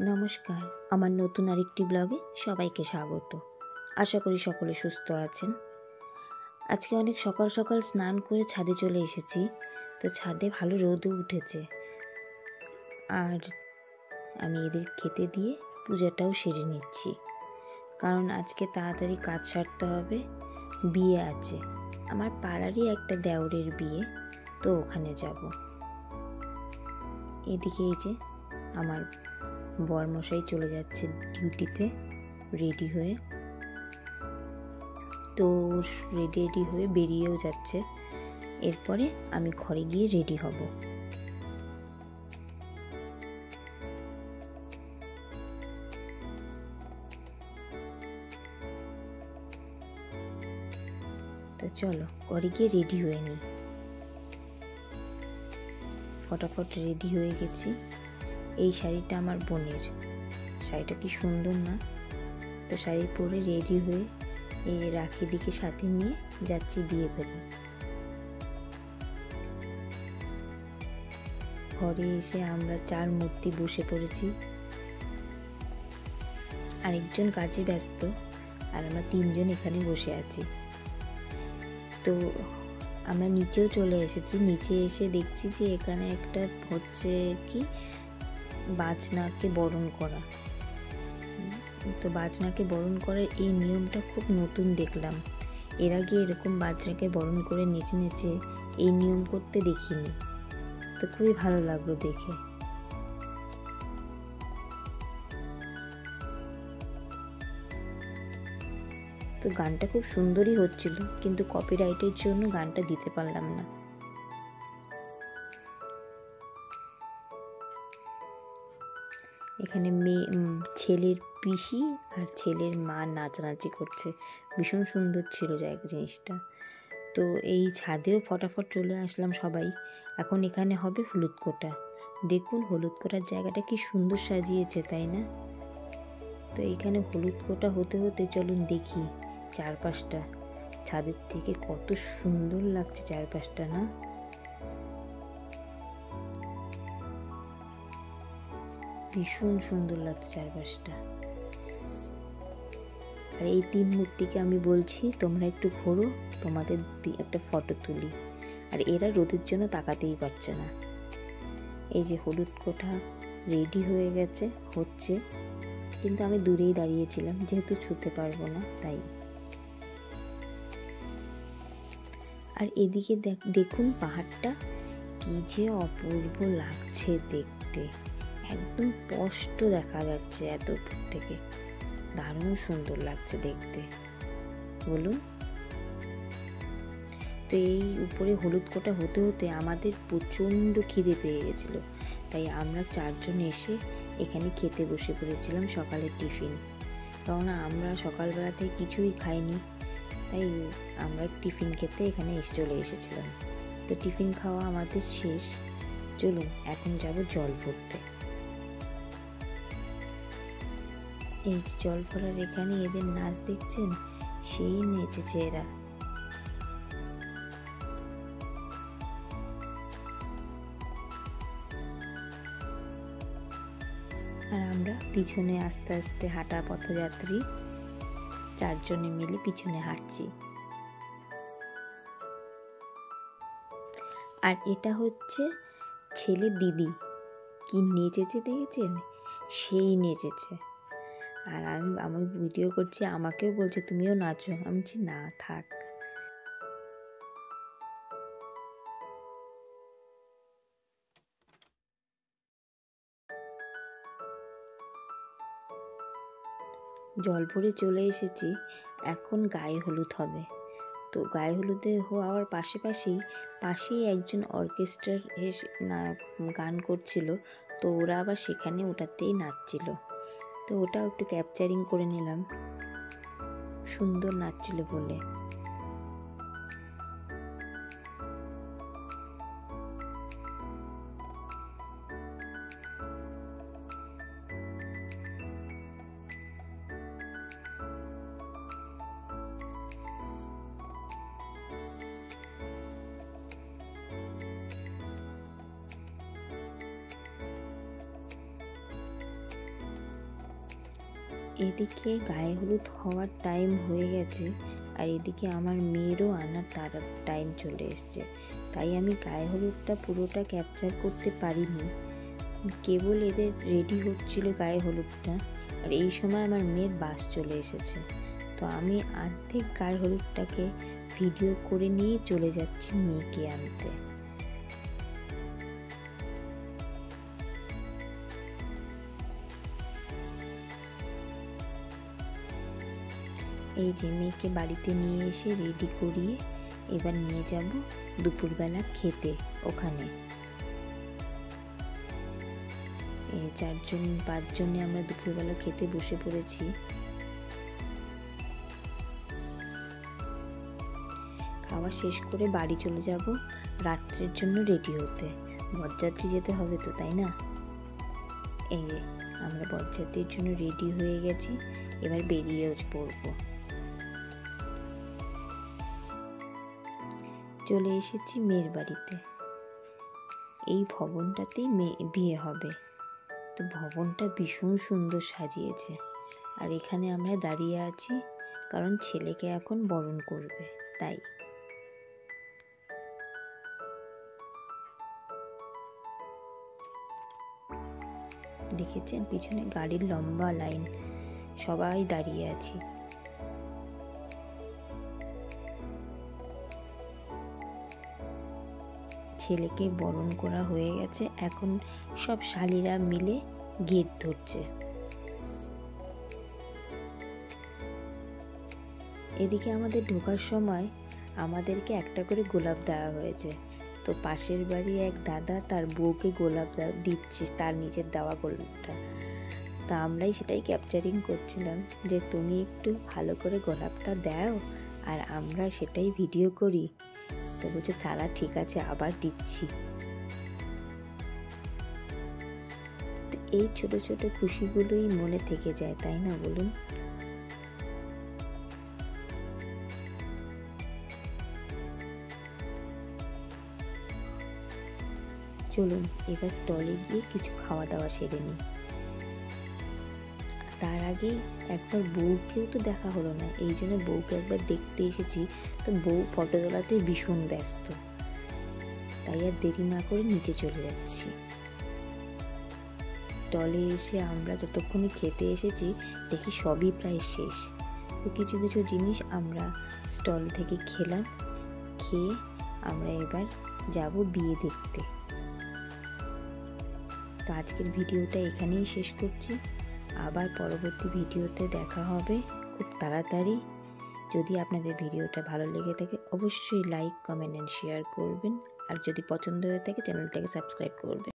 নমস্কার, আমার নতুন আরেকটি ব্লগে সবাইকে স্বাগত। আশা করি সকলে সুস্থ আছেন। আজকে অনেক সকাল সকাল স্নান করে ছাদে চলে এসেছি। তো ছাদে ভালো রোদও উঠেছে, আর আমি এদের খেতে দিয়ে পূজাটাও সেরে নিচ্ছি, কারণ আজকে তাড়াতাড়ি কাজ সারতে হবে। বিয়ে আছে, আমার পাড়ারই একটা দেওরের বিয়ে, তো ওখানে যাব। এদিকে এই যে আমার বরমশাই চলে যাচ্ছে ডিউটিতে রেডি হয়ে। তো রেডি হয়ে বেরিয়েও যাচ্ছে। এরপরে আমি ঘরে গিয়ে রেডি হব। তো চলো ঘরে গিয়ে রেডি হয়ে নিই। ফটাফট রেডি হয়ে গেছি। এই শাড়িটা আমার বোনের। শাড়িটা কি সুন্দর না? তো শাড়ি পরে রেডি হয়ে এই রাখি দিকে সাথে নিয়ে যাচ্ছি বিয়ে বাড়ি। ঘরে এসে আমরা 4 মূর্তি বসে পড়েছি। আরেকজন কাজে ব্যস্ত, আর আমরা 3 জন এখানে বসে আছি। তো আমরা নিচেও চলে এসেছি। নিচে এসে দেখছি যে এখানে একটা হচ্ছে কি বাজনাকে বরণ করা। তো বাজনাকে বরণ করার এই নিয়মটা খুব নতুন দেখলাম। এর আগে এরকম বাজনাকে বরণ করে নেচে নেচে এই নিয়ম করতে দেখিনি। তো খুবই ভালো লাগলো দেখে। তো গানটা খুব সুন্দরই হচ্ছিল, কিন্তু কপিরাইটের জন্য গানটা দিতে পারলাম না। এখানে ছেলের পিসি আর ছেলের মা নাচানাচি করছে। ভীষণ সুন্দর ছিল জিনিসটা। তো এই ছাদেও ফটাফট চলে আসলাম সবাই। এখন এখানে হবে হলুদ কোটা। দেখুন হলুদ কোটার জায়গাটা কি সুন্দর সাজিয়েছে, তাই না? তো এখানে হলুদ কোটা হতে হতে চলুন দেখি চারপাশটা। ছাদের থেকে কত সুন্দর লাগছে চারপাশটা, না? ভীষণ সুন্দর লাগছে চারপাশটা। আর এই 3 মূর্তিকে আমি বলছি তোমরা একটু ঘোরো, তোমাদের একটা ফটো তুলি। আর এরা রোদের জন্য তাকাতেই পারছে না। এই যে হলুদ কোটা রেডি হয়ে গেছে, হচ্ছে, কিন্তু আমি দূরেই দাঁড়িয়েছিলাম যেহেতু ছুঁতে পারবো না তাই। আর এদিকে দেখুন পাহাড়টা কি যে অপূর্ব লাগছে দেখতে। একদম স্পষ্ট দেখা যাচ্ছে এত উপর থেকে। দারুণ সুন্দর লাগছে দেখতে, বলুন। তো এই উপরে হলুদ কোটা হতে হতে আমাদের প্রচণ্ড খিদে পেয়ে গেছিলো। তাই আমরা 4 জন এসে এখানে খেতে বসে পড়েছিলাম সকালের টিফিন। কারণ আমরা সকালবেলাতে কিছুই খাইনি, তাই আমরা টিফিন খেতে এখানে চলে এসেছিলাম। তো টিফিন খাওয়া আমাদের শেষ। চলুন এখন যাব জল ভরতে। এই জল ভরার এখানে এদের নাচ দেখছেন, সেই নেচেছে এরা। আর আমরা পিছনে আস্তে আস্তে হাঁটা পথযাত্রী 4 জনে মিলে পিছনে হাঁটছি। আর এটা হচ্ছে ছেলের দিদি, কি নেচেছে দেখেছেন? সেই নেচেছে। আর আমি ভিডিও করছি, আমাকেও বলছে তুমিও নাচো। আমি বলছি না, থাক। জল ভরে চলে এসেছি। এখন গায়ে হলুদ হবে। তো গায়ে হলুদে হওয়ার পাশেই একজন অর্কেস্ট্রার গান করছিল। তো ওরা আবার সেখানে ওটাতেই নাচছিল। তো ওটাও একটু ক্যাপচারিং করে নিলাম, সুন্দর নাচছিল বলে। এদিকে গায়ে হলুদ হওয়ার টাইম হয়ে গেছে, আর এদিকে আমার মেয়েরও আনার টাইম চলে এসছে। তাই আমি গায়ে হলুদটা পুরোটা ক্যাপচার করতে পারিনি, কেবল এদের রেডি হচ্ছিল গায়ে হলুদটা। আর এই সময় আমার মেয়ের বাস চলে এসেছে, তো আমি অর্ধেক গায়ে হলুদটাকে ভিডিও করে নিয়ে চলে যাচ্ছি মেয়েকে আনতে। এই যে মেয়েকে বাড়িতে নিয়ে এসে রেডি করিয়ে এবার নিয়ে যাব দুপুরবেলা খেতে ওখানে। 4-5 জনে আমরা দুপুরবেলা খেতে বসে পড়েছি। খাওয়া শেষ করে বাড়ি চলে যাব রাত্রের জন্য রেডি হতে। বরযাত্রী যেতে হবে তো, তাই না? এই যে আমরা বরযাত্রীর জন্য রেডি হয়ে গেছি, এবার বেরিয়ে পড়বো। চলে এসেছি মেয়ের বাড়িতে। এই ভবনটাতেই বিয়ে হবে, তো ভবনটা ভীষণ সুন্দর সাজিয়েছে। আর এখানে আমরা দাঁড়িয়ে আছি কারণ ছেলেকে এখন বরণ করবে, তাই। দেখেছেন পিছনে গাড়ির লম্বা লাইন, সবাই দাঁড়িয়ে আছি। ছেলেকে বরণ করা হয়ে গেছে, এখন সব শালীরা মিলে গেট ধরছে। এদিকে আমাদের ঢোকার সময় আমাদেরকে একটা করে গোলাপ দেওয়া হয়েছে, তো পাশের বাড়ি এক দাদা তার বউকে গোলাপ দিচ্ছে, তার নিজের দেওয়া গোলাপটা। তা আমরাই সেটাই ক্যাপচারিং করছিলাম যে তুমি একটু ভালো করে গোলাপটা দাও, আর আমরা সেটাই ভিডিও করি। তো বলছে তারা ঠিক আছে, আবার দিচ্ছি। এই ছোট ছোট খুশিগুলোই মনে থেকে যায়, তাই না বলুন? চলুন এবার স্টলে গিয়ে কিছু খাওয়া দাওয়া সেরে নিই। তার আগে একবার বউকেও তো দেখা হলো না, এই জন্য বউকে একবার দেখতে এসেছি। তো বউ ফটো তোলাতে ভীষণ ব্যস্ত, তাই আর দেরি না করে নিচে চলে যাচ্ছি। স্টলে এসে আমরা যতক্ষণে খেতে এসেছি দেখি সবই প্রায় শেষ। তো কিছু কিছু জিনিস আমরা স্টল থেকে খেলাম, খেয়ে আমরা এবার যাব বিয়ে দেখতে। তো আজকের ভিডিওটা এখানেই শেষ করছি, আবার পরবর্তী ভিডিওতে দেখা হবে খুব তাড়াতাড়ি। যদি আপনাদের ভিডিওটা ভালো লেগে থাকে অবশ্যই লাইক, কমেন্ট অ্যান্ড শেয়ার করবেন, আর যদি পছন্দ হয়ে থাকে চ্যানেলটাকে সাবস্ক্রাইব করবেন।